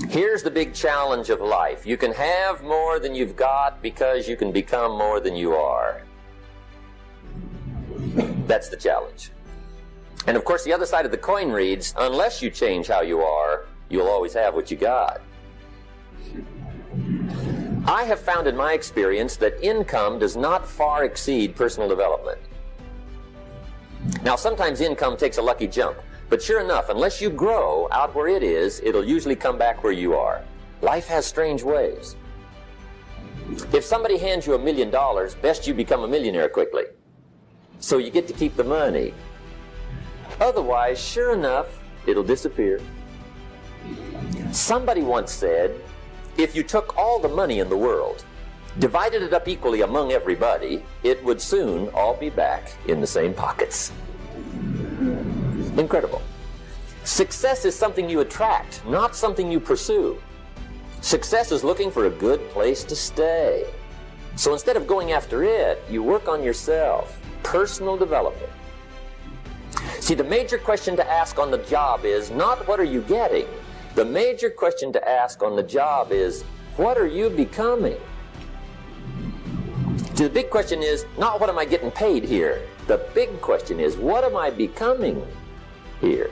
Here's the big challenge of life. You can have more than you've got because you can become more than you are. That's the challenge. And of course, the other side of the coin reads, unless you change how you are, you'll always have what you got. I have found in my experience that income does not far exceed personal development. Now, sometimes income takes a lucky jump, but sure enough, unless you grow out where it is, it'll usually come back where you are. Life has strange ways. If somebody hands you $1 million, best you become a millionaire quickly, so you get to keep the money. Otherwise, sure enough, it'll disappear. Somebody once said, if you took all the money in the world, divided it up equally among everybody, it would soon all be back in the same pockets. Incredible. Success is something you attract, not something you pursue. Success is looking for a good place to stay. So instead of going after it, you work on yourself. Personal development. See, the major question to ask on the job is not what are you getting? The major question to ask on the job is, what are you becoming? See, the big question is not what am I getting paid here? The big question is, what am I becoming here?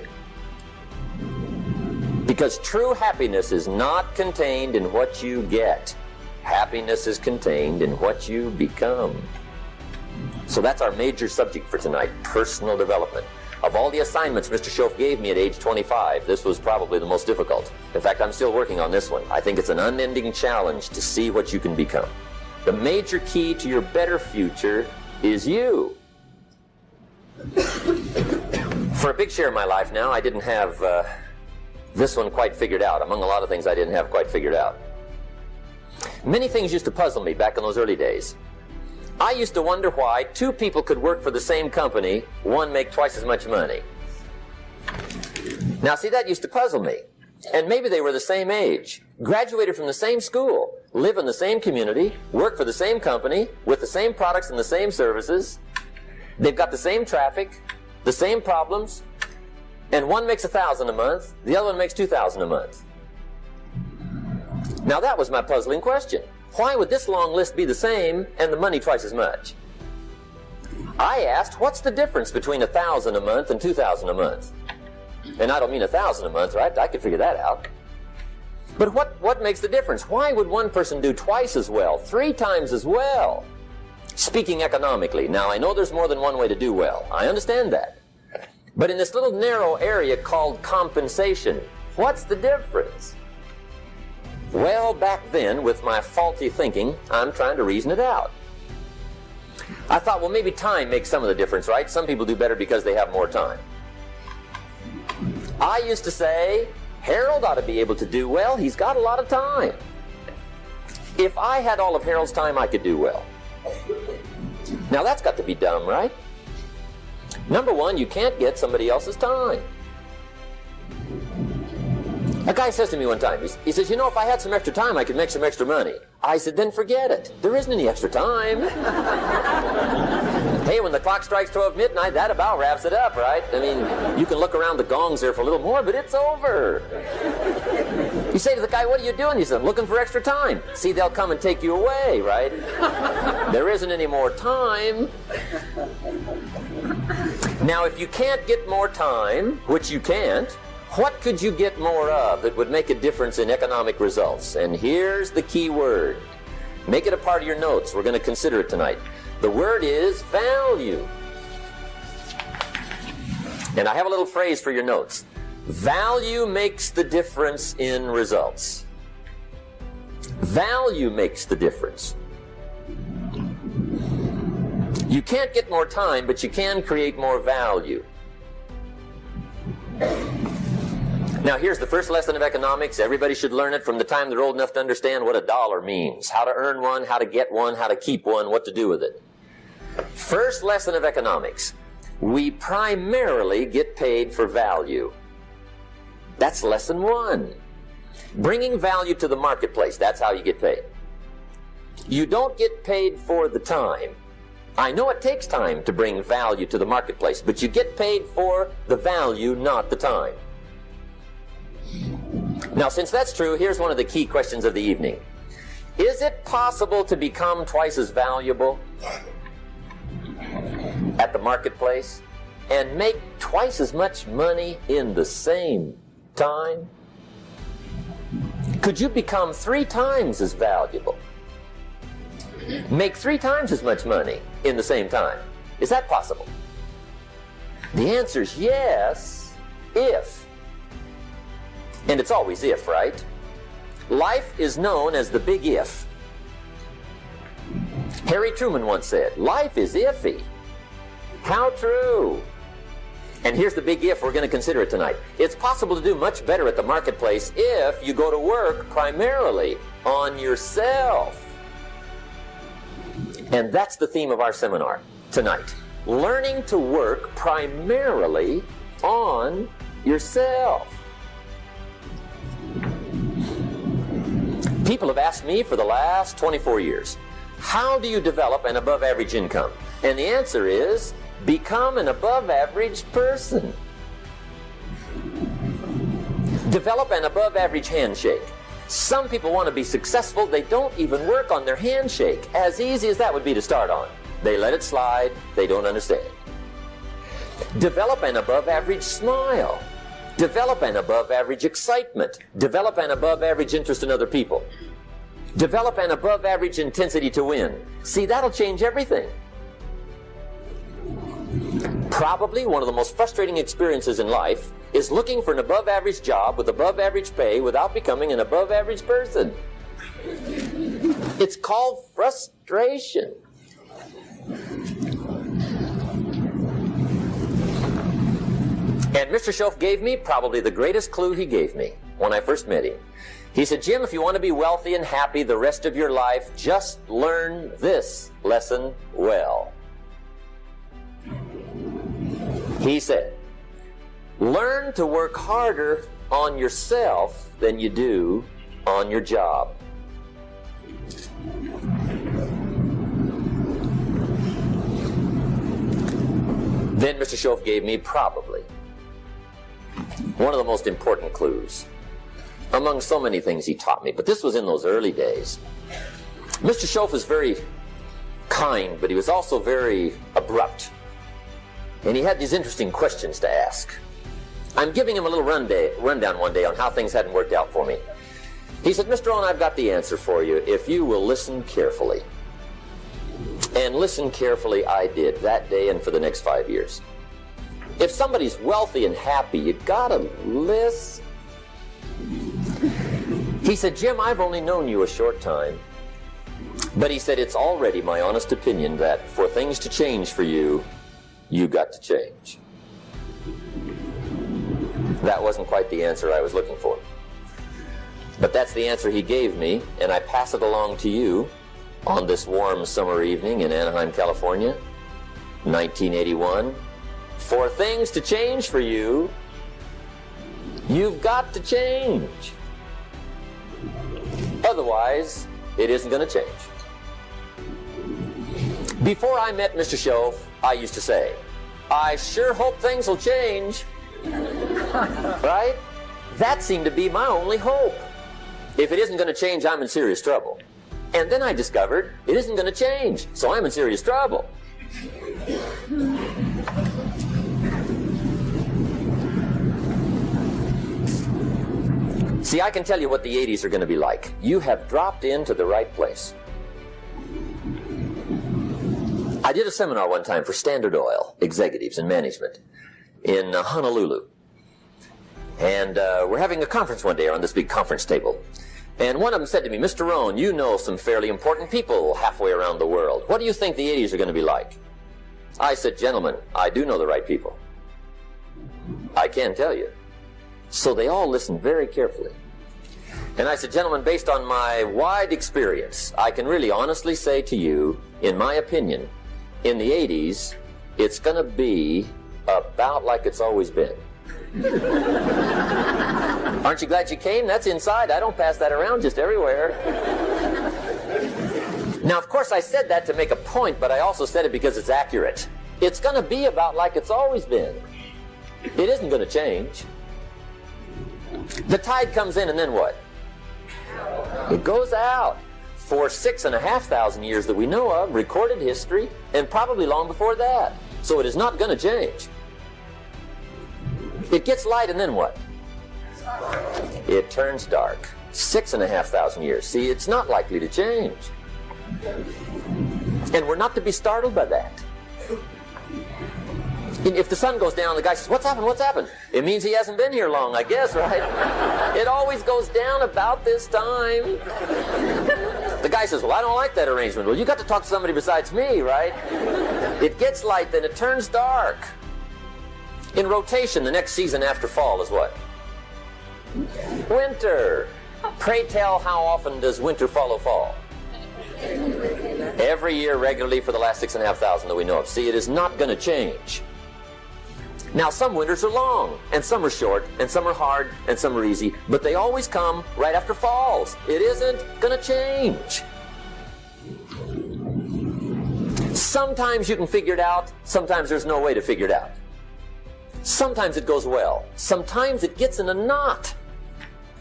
Because true happiness is not contained in what you get. Happiness is contained in what you become. So that's our major subject for tonight, personal development. Of all the assignments Mr. Schoaf gave me at age 25, this was probably the most difficult. In fact, I'm still working on this one. I think it's an unending challenge to see what you can become. The major key to your better future is you. For a big share of my life now, I didn't have this one quite figured out. Among a lot of things I didn't have quite figured out. Many things used to puzzle me back in those early days. I used to wonder why two people could work for the same company, one make twice as much money. Now see, that used to puzzle me. And maybe they were the same age, graduated from the same school, live in the same community, work for the same company, with the same products and the same services. They've got the same traffic, the same problems, and one makes $1,000 a month, the other one makes $2,000 a month. Now that was my puzzling question. Why would this long list be the same and the money twice as much? I asked, what's the difference between $1,000 a month and $2,000 a month? And I don't mean $1,000 a month, right? I could figure that out. But what makes the difference? Why would one person do twice as well, 3 times as well? Speaking economically, now I know there's more than one way to do well. I understand that. But in this little narrow area called compensation, what's the difference? Well, back then, with my faulty thinking, I'm trying to reason it out. I thought, well, maybe time makes some of the difference, right? Some people do better because they have more time. I used to say, Harold ought to be able to do well. He's got a lot of time. If I had all of Harold's time, I could do well. Now, that's got to be dumb, right? Number one, you can't get somebody else's time. A guy says to me one time, he says, you know, if I had some extra time, I could make some extra money. I said, then forget it. There isn't any extra time. Hey, when the clock strikes 12 midnight, that about wraps it up, right? I mean, you can look around the gongs there for a little more, but it's over. You say to the guy, what are you doing? He says, I'm looking for extra time. See, they'll come and take you away, right? There isn't any more time. Now, if you can't get more time, which you can't, what could you get more of that would make a difference in economic results? And here's the key word. Make it a part of your notes. We're going to consider it tonight. The word is value. And I have a little phrase for your notes. Value makes the difference in results. Value makes the difference. You can't get more time, but you can create more value. Now, here's the first lesson of economics. Everybody should learn it from the time they're old enough to understand what a dollar means, how to earn one, how to get one, how to keep one, what to do with it. First lesson of economics. We primarily get paid for value. That's lesson 1. Bringing value to the marketplace, that's how you get paid. You don't get paid for the time. I know it takes time to bring value to the marketplace, but you get paid for the value, not the time. Now, since that's true, here's one of the key questions of the evening. Is it possible to become twice as valuable at the marketplace and make twice as much money in the same time? Could you become 3 times as valuable? Make 3 times as much money in the same time? Is that possible? The answer is yes, if. And it's always if, right? Life is known as the big if. Harry Truman once said, life is iffy. How true. And here's the big if we're going to consider it tonight. It's possible to do much better at the marketplace if you go to work primarily on yourself. And that's the theme of our seminar tonight. Learning to work primarily on yourself. People have asked me for the last 24 years, how do you develop an above average income? And the answer is, become an above average person. Develop an above average handshake. Some people want to be successful, they don't even work on their handshake. As easy as that would be to start on. They let it slide, they don't understand. Develop an above average smile. Develop an above average excitement. Develop an above average interest in other people. Develop an above average intensity to win. See, that'll change everything. Probably one of the most frustrating experiences in life is looking for an above average job with above average pay without becoming an above average person. It's called frustration. And Mr. Schoaf gave me probably the greatest clue he gave me when I first met him. He said, Jim, if you want to be wealthy and happy the rest of your life, just learn this lesson well. He said, learn to work harder on yourself than you do on your job. Then Mr. Schoaf gave me probably one of the most important clues among so many things he taught me, but this was in those early days. Mr. Schoaf was very kind, but he was also very abrupt. And he had these interesting questions to ask. I'm giving him a little rundown one day on how things hadn't worked out for me. He said, Mr. Rohn, I've got the answer for you if you will listen carefully. And listen carefully I did that day and for the next 5 years. If somebody's wealthy and happy, you gotta listen. He said, Jim, I've only known you a short time. But he said, it's already my honest opinion that for things to change for you, you got to change. That wasn't quite the answer I was looking for. But that's the answer he gave me, and I pass it along to you on this warm summer evening in Anaheim, California, 1981. For things to change for you, you've got to change. Otherwise, it isn't going to change. Before I met Mr. Schoaf, I used to say, I sure hope things will change. Right? That seemed to be my only hope. If it isn't going to change, I'm in serious trouble. And then I discovered it isn't going to change, so I'm in serious trouble. See, I can tell you what the 80s are going to be like. You have dropped into the right place. I did a seminar one time for Standard Oil executives and management in Honolulu. And we're having a conference one day on this big conference table. And one of them said to me, Mr. Rohn, you know some fairly important people halfway around the world. What do you think the 80s are going to be like? I said, gentlemen, I do know the right people. I can tell you. So they all listened very carefully. And I said, gentlemen, based on my wide experience, I can really honestly say to you, in my opinion, in the 80s, it's going to be about like it's always been. Aren't you glad you came? That's inside. I don't pass that around just everywhere. Now, of course, I said that to make a point, but I also said it because it's accurate. It's going to be about like it's always been. It isn't going to change. The tide comes in and then what? It goes out. For 6,500 years that we know of, recorded history, and probably long before that. So it is not going to change. It gets light and then what? It turns dark. 6,500 years. See, it's not likely to change. And we're not to be startled by that. If the sun goes down, the guy says, "What's happened? What's happened?" It means he hasn't been here long, I guess, right? It always goes down about this time. The guy says, "Well, I don't like that arrangement." Well, you got to talk to somebody besides me, right? It gets light, then it turns dark. In rotation, the next season after fall is what? Winter. Pray tell, how often does winter follow fall? Every year regularly for the last 6,500 that we know of. See, it is not going to change. Now, some winters are long, and some are short, and some are hard, and some are easy, but they always come right after falls. It isn't going to change. Sometimes you can figure it out, sometimes there's no way to figure it out. Sometimes it goes well, sometimes it gets in a knot.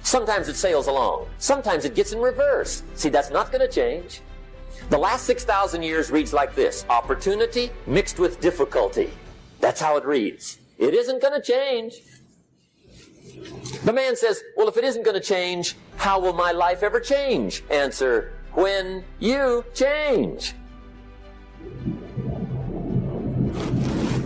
Sometimes it sails along, sometimes it gets in reverse. See, that's not going to change. The last 6,000 years reads like this: opportunity mixed with difficulty. That's how it reads. It isn't going to change. The man says, "Well, if it isn't going to change, how will my life ever change?" Answer, when you change.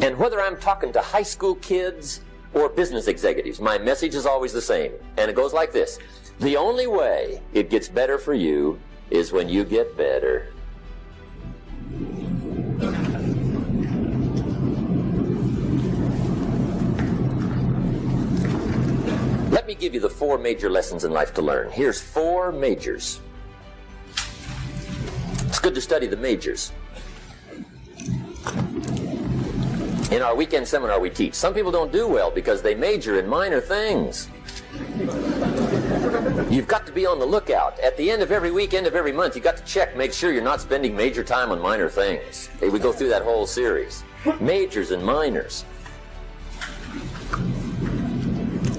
And whether I'm talking to high school kids or business executives, my message is always the same. And it goes like this: the only way it gets better for you is when you get better. Let me give you the 4 major lessons in life to learn. Here's 4 majors. It's good to study the majors. In our weekend seminar we teach, some people don't do well because they major in minor things. You've got to be on the lookout. At the end of every week, end of every month, you've got to check, make sure you're not spending major time on minor things. Hey, we go through that whole series. Majors and minors.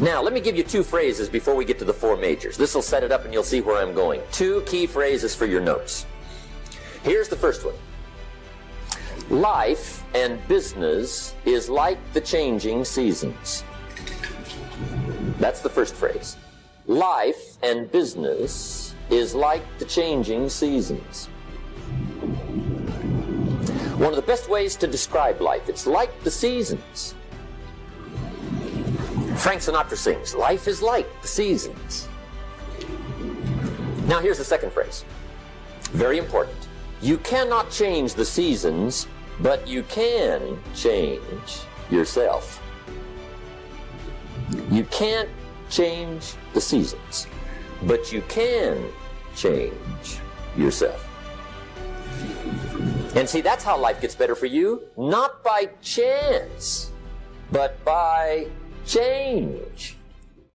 Now, let me give you 2 phrases before we get to the 4 majors. This will set it up and you'll see where I'm going. 2 key phrases for your notes. Here's the first one. Life and business is like the changing seasons. That's the first phrase. Life and business is like the changing seasons. One of the best ways to describe life, it's like the seasons. Frank Sinatra sings, "Life is like the seasons." Now here's the second phrase. Very important. You cannot change the seasons, but you can change yourself. You can't change the seasons, but you can change yourself. And see, that's how life gets better for you, not by chance, but by change.